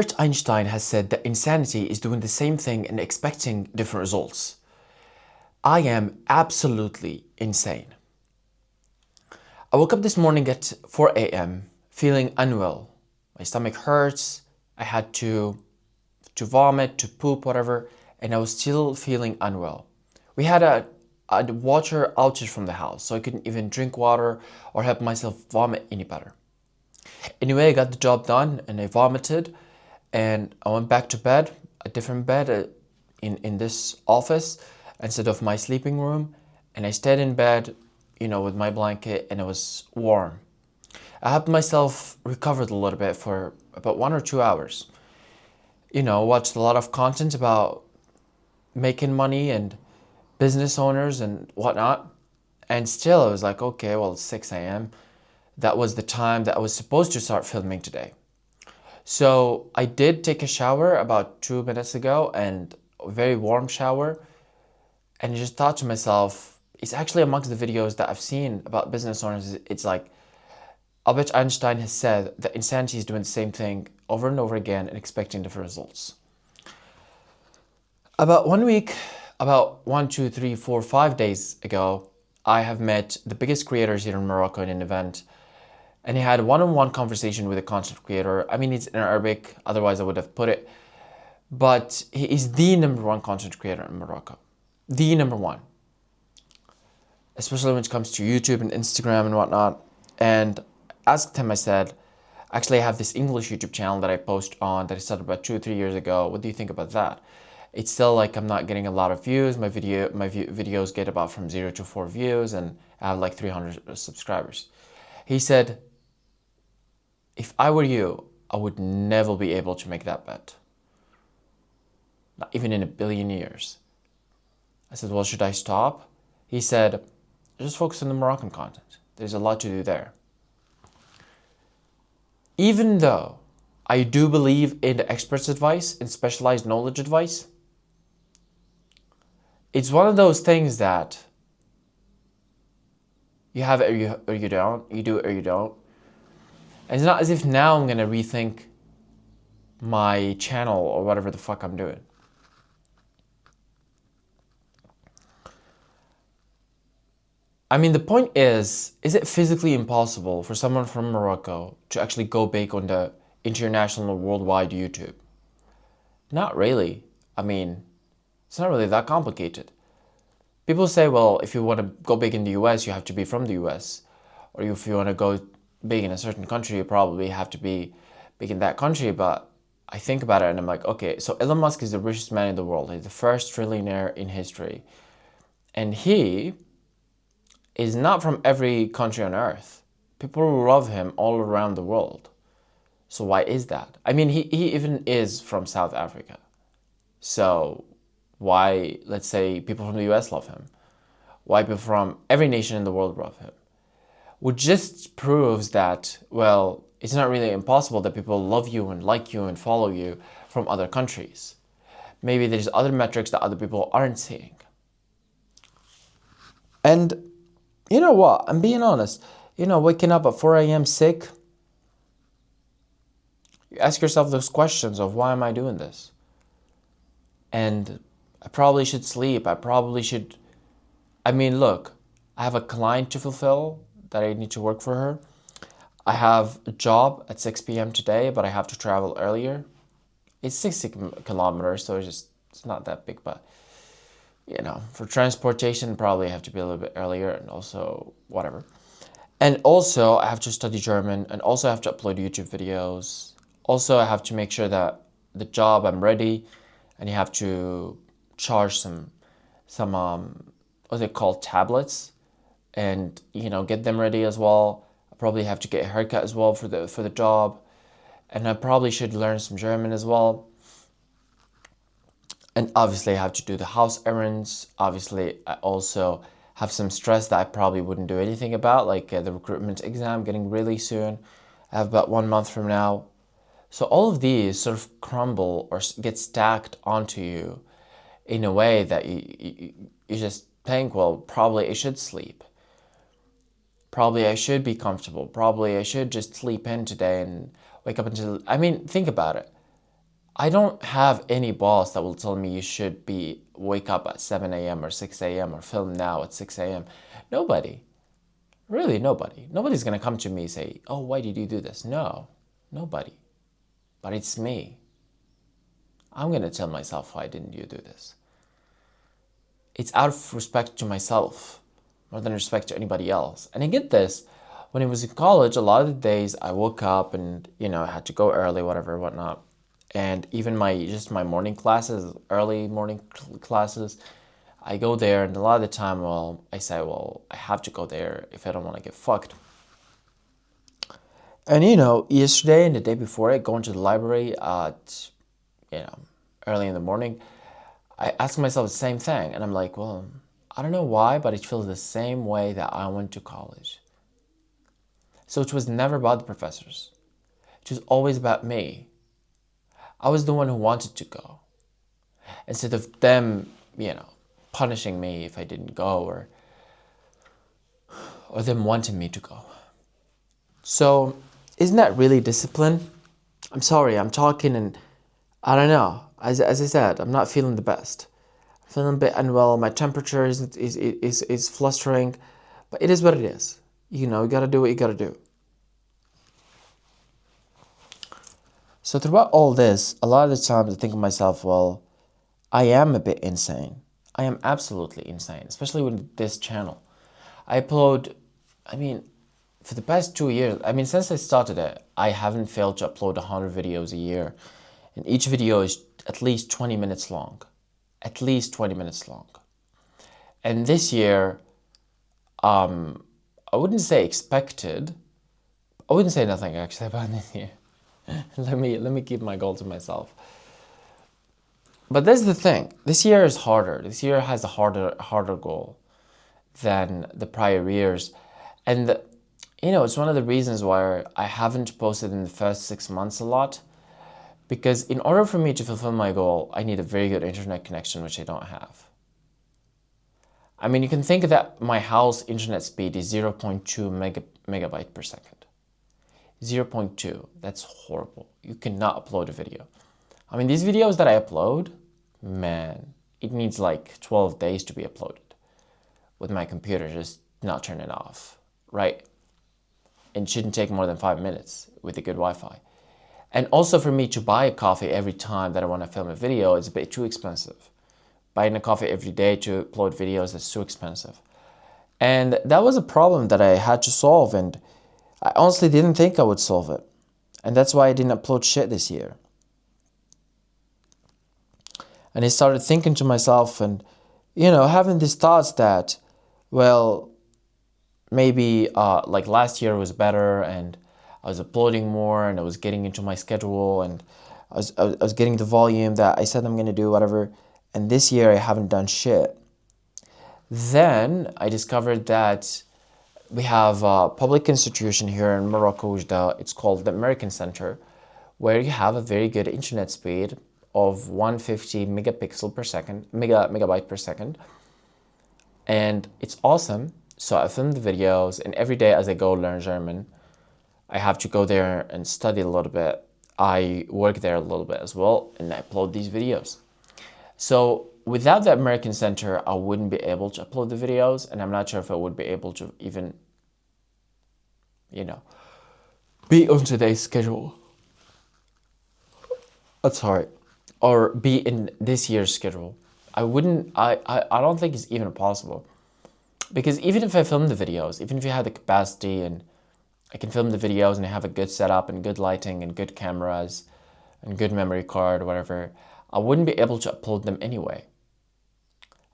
Albert Einstein has said that insanity is doing the same thing and expecting different results. I am absolutely insane. I woke up this morning at 4 a.m. feeling unwell. My stomach hurts. I had to vomit, to poop, whatever, and I was still feeling unwell. We had a water outage from the house, so I couldn't even drink water or help myself vomit any better. Anyway, I got the job done and I vomited and I went back to bed, a different bed in this office instead of my sleeping room. And I stayed in bed, with my blanket and it was warm. I helped myself recover a little bit for about 1 or 2 hours. Watched a lot of content about making money and business owners and whatnot. And still, I was like, okay, well, it's 6 a.m. That was the time that I was supposed to start filming today. So I did take a shower about 2 minutes ago, and a very warm shower. And I just thought to myself, it's actually amongst the videos that I've seen about business owners. It's like Albert Einstein has said that insanity is doing the same thing over and over again and expecting different results. About 1 week, about 5 days ago, I have met the biggest creators here in Morocco in an event, and he had a one-on-one conversation with a content creator. I mean, it's in Arabic, otherwise I would have put it, but he is the number one content creator in Morocco. The number one. Especially when it comes to YouTube and Instagram and whatnot. And I asked him, I said, actually I have this English YouTube channel that I post on that I started about 2 or 3 years ago. What do you think about that? It's still like I'm not getting a lot of views. My videos get about from 0 to 4 views and I have like 300 subscribers. He said, if I were you, I would never be able to make that bet. Not even in a billion years. I said, well, should I stop? He said, just focus on the Moroccan content. There's a lot to do there. Even though I do believe in the experts' advice and specialized knowledge advice, it's one of those things that you have it or you don't, you do it or you don't. And it's not as if now I'm gonna rethink my channel or whatever the fuck I'm doing. I mean, the point is it physically impossible for someone from Morocco to actually go big on the international or worldwide YouTube? Not really. I mean, it's not really that complicated. People say, well, if you want to go big in the US, you have to be from the US. Or if you want to go big in a certain country, you probably have to be big in that country. But I think about it and I'm like, okay, so Elon Musk is the richest man in the world. He's the first trillionaire in history. And he is not from every country on earth. People love him all around the world. So why is that? I mean, he even is from South Africa. So why, let's say, people from the US love him? Why people from every nation in the world love him? Which just proves that, well, it's not really impossible that people love you and like you and follow you from other countries. Maybe there's other metrics that other people aren't seeing. And you know what? I'm being honest. Waking up at 4 a.m. sick, you ask yourself those questions of why am I doing this? And I probably should sleep. I mean, look, I have a client to fulfill that I need to work for her. I have a job at 6 p.m. today, but I have to travel earlier. It's 60 kilometers, so it's not that big, but for transportation, probably I have to be a little bit earlier and also whatever. And also I have to study German and also I have to upload YouTube videos. Also, I have to make sure that the job I'm ready and you have to charge some what's it called, tablets and get them ready as well. I probably have to get a haircut as well for the job. And I probably should learn some German as well. And obviously I have to do the house errands. Obviously I also have some stress that I probably wouldn't do anything about, like the recruitment exam getting really soon. I have about 1 month from now. So all of these sort of crumble or get stacked onto you in a way that you just think, well, probably I should sleep. Probably I should be comfortable. Probably I should just sleep in today and wake up until, I mean, think about it. I don't have any boss that will tell me you should be wake up at 7 a.m. or 6 a.m. or film now at 6 a.m. Nobody. Really, nobody. Nobody's going to come to me and say, oh, why did you do this? No, nobody. But it's me. I'm going to tell myself, why didn't you do this? It's out of respect to myself more than respect to anybody else. And I get this. When I was in college, a lot of the days I woke up and, I had to go early, whatever, whatnot. And even my morning classes, early morning classes, I go there, and a lot of the time, I say, I have to go there if I don't want to get fucked. And yesterday and the day before, I go into the library at, early in the morning. I ask myself the same thing, and I'm like, well, I don't know why, but it feels the same way that I went to college. So it was never about the professors. It was always about me. I was the one who wanted to go. Instead of them, punishing me if I didn't go, or them wanting me to go. So, isn't that really discipline? I'm sorry, I'm talking and I don't know. As I said, I'm not feeling the best. I'm feeling a bit unwell. My temperature is flustering, but it is what it is. You gotta do what you gotta do. So throughout all this, a lot of the times I think of myself, well, I am a bit insane. I am absolutely insane, especially with this channel. I upload, for the past 2 years, since I started it, I haven't failed to upload 100 videos a year. And each video is at least 20 minutes long. At least 20 minutes long. And this year, I wouldn't say expected. I wouldn't say nothing actually about this year. let me keep my goal to myself. But that's the thing. This year is harder. This year has a harder goal than the prior years. And it's one of the reasons why I haven't posted in the first 6 months a lot. Because in order for me to fulfill my goal, I need a very good internet connection, which I don't have. You can think that my house internet speed is 0.2 megabyte per second. 0.2, that's horrible. You cannot upload a video. These videos that I upload, man, it needs like 12 days to be uploaded. With my computer just not turning off, right? It shouldn't take more than 5 minutes with a good Wi-Fi. And also for me to buy a coffee every time that I want to film a video, it's a bit too expensive. Buying a coffee every day to upload videos is too expensive. And that was a problem that I had to solve, and I honestly didn't think I would solve it. And that's why I didn't upload shit this year. And I started thinking to myself and, having these thoughts that, well, maybe like last year was better and I was uploading more and I was getting into my schedule and I was getting the volume that I said I'm going to do, whatever. And this year I haven't done shit. Then I discovered that we have a public institution here in Morocco, it's called the American Center, where you have a very good internet speed of 150 megabyte per second. And it's awesome. So I film the videos, and every day as I go learn German, I have to go there and study a little bit. I work there a little bit as well, and I upload these videos. So without the American Center, I wouldn't be able to upload the videos, and I'm not sure if I would be able to even, be on today's schedule. That's hard. Or be in this year's schedule. I don't think it's even possible. Because even if I film the videos, even if you have the capacity and I can film the videos and I have a good setup and good lighting and good cameras and good memory card or whatever, I wouldn't be able to upload them anyway.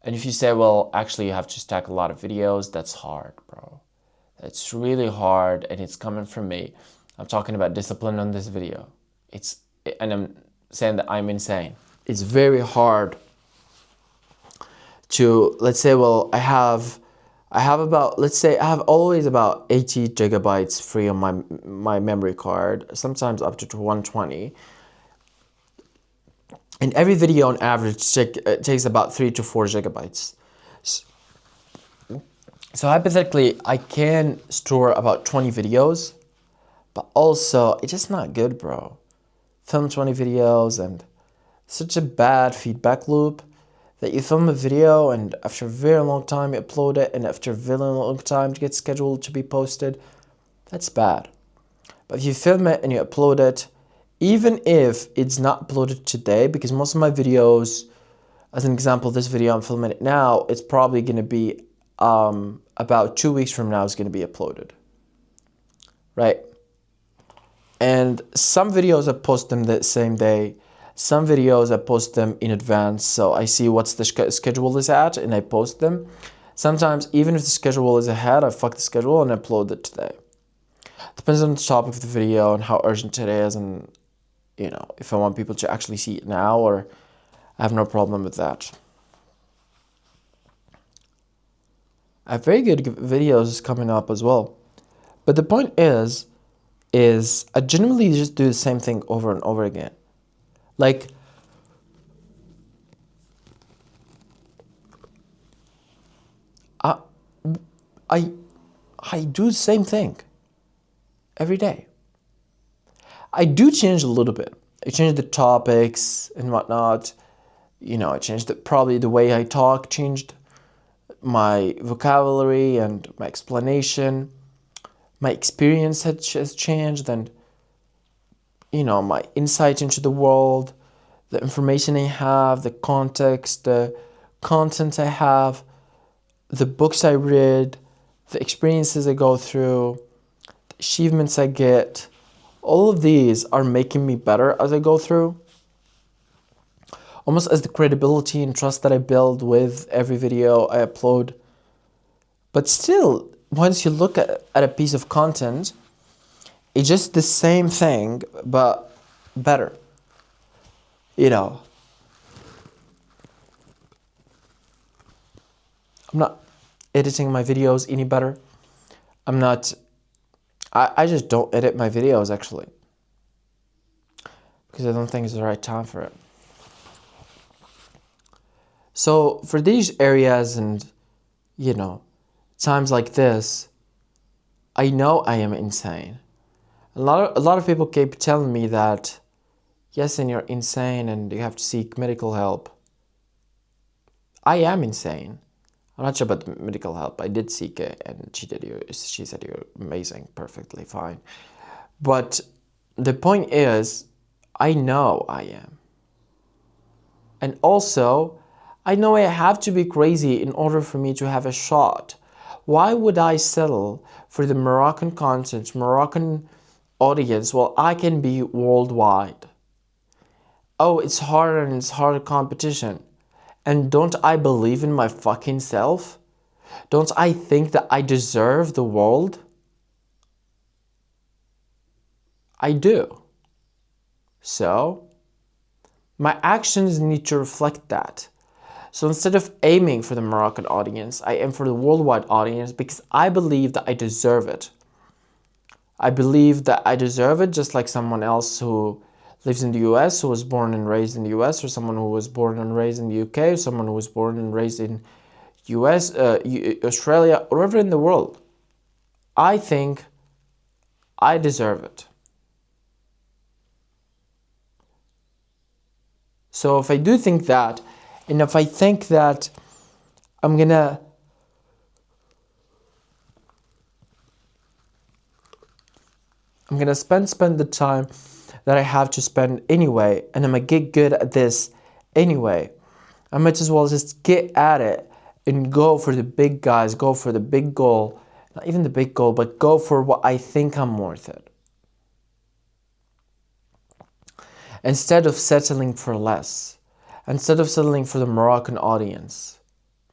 And if you say, well, actually you have to stack a lot of videos, that's hard, bro. It's really hard, and it's coming from me. I'm talking about discipline on this video. And I'm saying that I'm insane. It's very hard to, let's say, well, I have about, let's say I have always about 80 gigabytes free on my memory card, sometimes up to 120. And every video on average takes about 3 to 4 gigabytes. So hypothetically, I can store about 20 videos, but also it's just not good, bro. Film 20 videos and such a bad feedback loop that you film a video and after a very long time you upload it and after a very long time to get scheduled to be posted. That's bad. But if you film it and you upload it, even if it's not uploaded today, because most of my videos, as an example, this video I'm filming it now, it's probably going to be about 2 weeks from now it's going to be uploaded, right? And some videos I post them the same day. Some videos I post them in advance, so I see what's the schedule is at and I post them. Sometimes even if the schedule is ahead, I fuck the schedule and upload it today. Depends on the topic of the video and how urgent it is, and you know, if I want people to actually see it now, or I have no problem with that. I have very good videos coming up as well. But the point is I genuinely just do the same thing over and over again. Like, I do the same thing every day. I do change a little bit. I change the topics and whatnot. You know, I changed probably the way I talk, changed my vocabulary and my explanation. My experience has changed, and you know, my insight into the world, the information I have, the context, the content I have, the books I read, the experiences I go through, the achievements I get. All of these are making me better as I go through. Almost as the credibility and trust that I build with every video I upload. But still, once you look at a piece of content, it's just the same thing, but better. You know, I'm not editing my videos any better. I just don't edit my videos actually, because I don't think it's the right time for it. So for these areas and, you know, times like this, I know I am insane. A lot of people keep telling me that, yes, and you're insane and you have to seek medical help. I am insane. I'm not sure about medical help. I did seek it, and she said you're amazing, perfectly fine. But the point is, I know I am. And also, I know I have to be crazy in order for me to have a shot. Why would I settle for the Moroccan content, Moroccan audience, while I can be worldwide? Oh, it's harder and it's harder competition. And don't I believe in my fucking self? Don't I think that I deserve the world? I do. So, my actions need to reflect that. So instead of aiming for the Moroccan audience, I aim for the worldwide audience because I believe that I deserve it. I believe that I deserve it just like someone else who lives in the US, who was born and raised in the US, or someone who was born and raised in the UK, or someone who was born and raised in US, Australia, or wherever in the world. I think I deserve it. So if I do think that, and if I think that I'm gonna spend the time that I have to spend anyway, and I'm gonna get good at this anyway, I might as well just get at it and go for the big guys, go for the big goal. Not even the big goal, but go for what I think I'm worth it. Instead of settling for less, instead of settling for the Moroccan audience.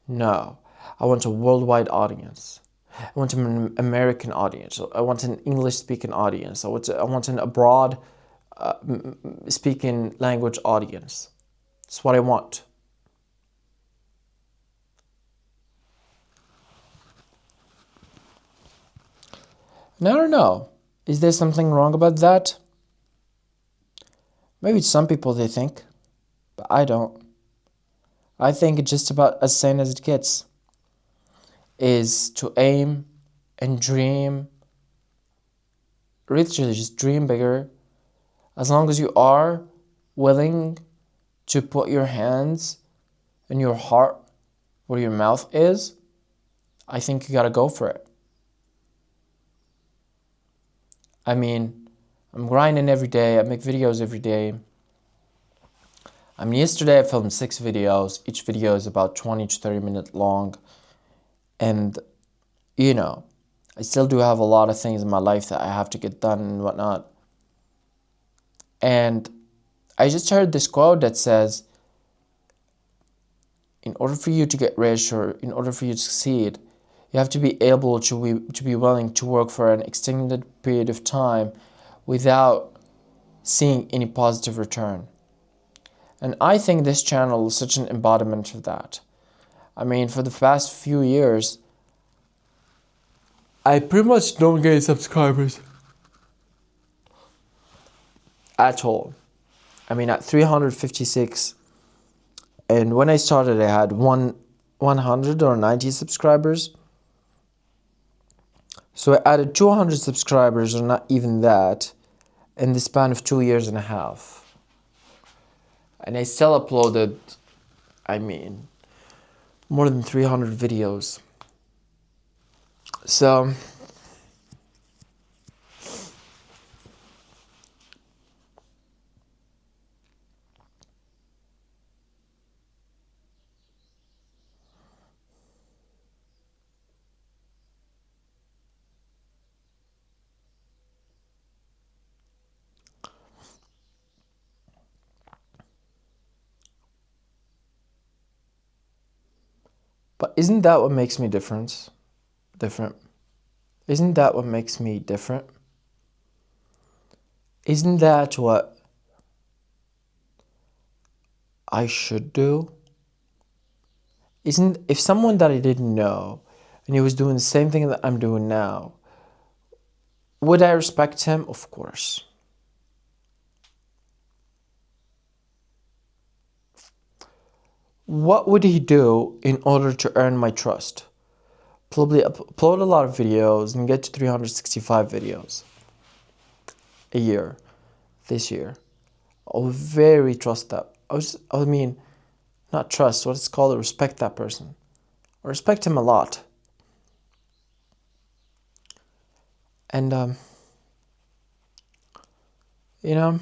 No, I want a worldwide audience. I want an American audience. I want an English-speaking audience. I want an abroad speaking language audience. That's what I want. And I don't know. Is there something wrong about that? Maybe some people they think, but I don't. I think it's just about as sane as it gets. Is to aim and dream. Literally just dream bigger. As long as you are willing to put your hands and your heart where your mouth is, I think you gotta go for it. I mean, I'm grinding every day. I make videos every day. I mean, yesterday I filmed 6 videos. Each video is about 20 to 30 minutes long. And, you know, I still do have a lot of things in my life that I have to get done and whatnot. And I just heard this quote that says, in order for you to get rich or in order for you to succeed, you have to be able to be willing to work for an extended period of time without seeing any positive return. And I think this channel is such an embodiment of that. I mean, for the past few years, I pretty much don't get subscribers at all. I mean, at 356, and when I started, I had 100 or 90 subscribers. So I added 200 subscribers, or not even that, in the span of 2 years and a half. And I still uploaded, I mean, more than 300 videos. So, but isn't that what makes me different? Isn't that what makes me different? Isn't that what I should do? If someone that I didn't know and he was doing the same thing that I'm doing now, would I respect him? Of course. What would he do in order to earn my trust? Probably upload a lot of videos and get to 365 videos a year this year. I would very trust that. I mean, not trust, what it's called, respect that person. I respect him a lot. And, you know,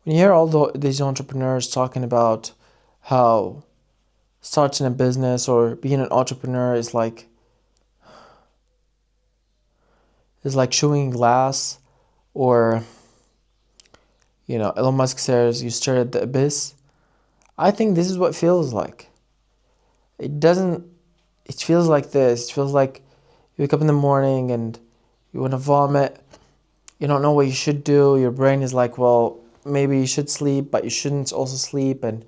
when you hear all these entrepreneurs talking about how starting a business or being an entrepreneur is like chewing glass, or, you know, Elon Musk says you stare at the abyss. I think this is what it feels like. It feels like this. It feels like you wake up in the morning and you want to vomit. You don't know what you should do. Your brain is like, well, maybe you should sleep, but you shouldn't also sleep. And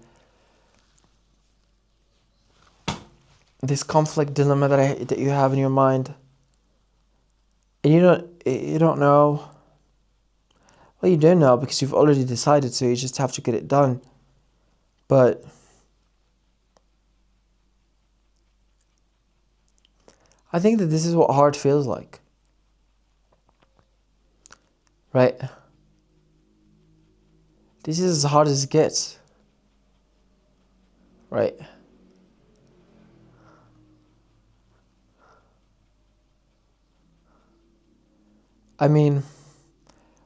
this conflict dilemma that you have in your mind. And you don't know. Well, you do know because you've already decided, so you just have to get it done. But I think that this is what hard feels like. Right? This is as hard as it gets. Right? I mean,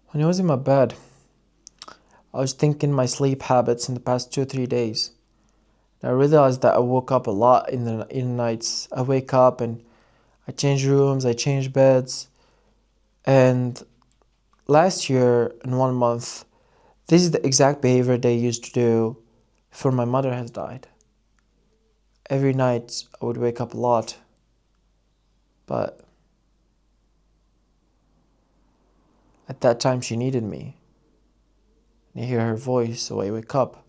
when I was in my bed, I was thinking my sleep habits in the past 2 or 3 days. And I realized that I woke up a lot in the nights. I wake up and I change rooms, I change beds. And last year, in 1 month, this is the exact behavior they used to do before my mother has died. Every night I would wake up a lot. But at that time she needed me. And I hear her voice, so I wake up.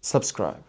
subscribe.